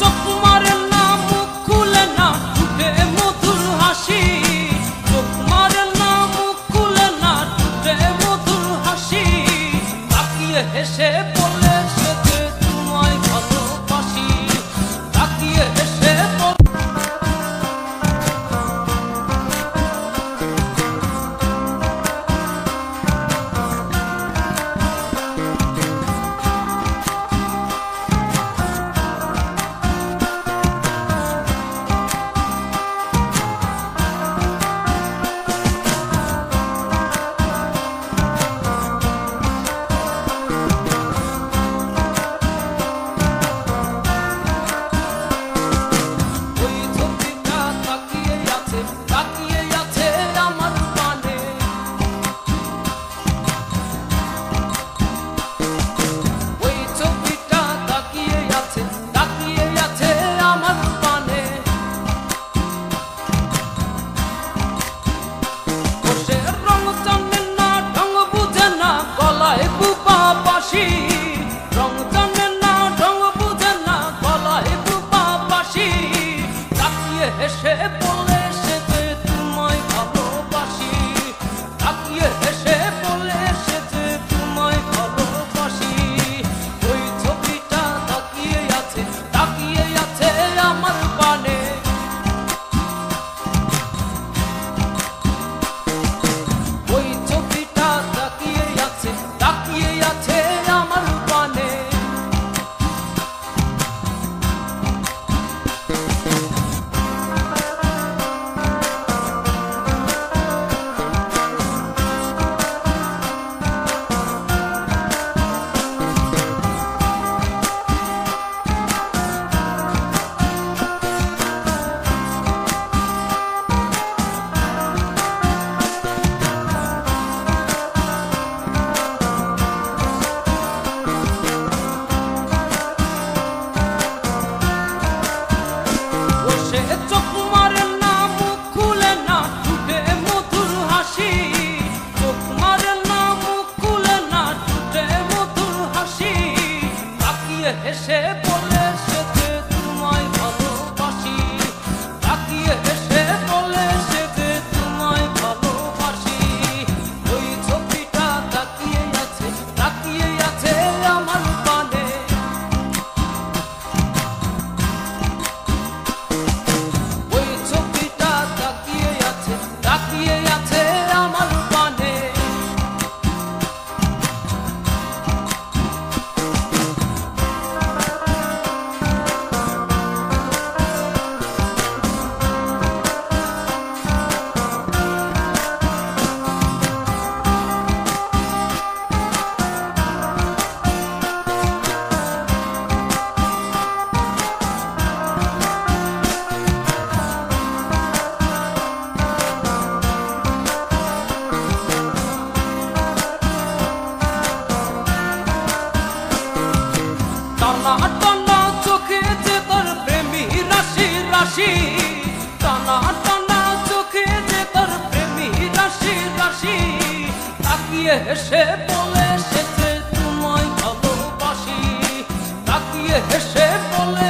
চোখ মারে না মুখ খুলে না ঠোঁটে মধুর হাসি চোখ মারে না মুখ খুলে না ঠোঁটে মধুর হাসি তাকিয়ে হেসে বলে সে যে তোমায় ভালোবাসি তাকিয়ে হেসে রং জানে না ঢং বুঝে না গলায় বুবা বাঁশি তাকিয়ে হেসে বলে সে যে তোমায় ভালোবাসি তাকিয়ে হেসে বলে সে যে তোমায় ভালোবাসি ওই ছবিটা তাকিয়ে আছে আমার পানে ওই ছবিটা তাকিয়ে আছে আমার পানে চোখ মারে না মুখ খুলে না ঠোঁটে মধুর হাসি চোখ মারে না মুখ খুলে না ঠোঁটে মধুর হাসি তাকিয়ে হেসে বলে সে যে তোমায় ভালোবাসি তাকিয়ে হেসে বলে সে যে তোমায় ভালোবাসি ওই ছবিটা তাকিয়ে আছে আমার পানে আমার পানে টানা টানা চোখে যে তোর প্রেমী রাশি রাশি টানা টানা চোখে যে তোর প্রেমী রাশি রাশি তাকিয়ে হেসে বলে সে যে তোমায় ভালোবাসি তাকিয়ে হেসে বলে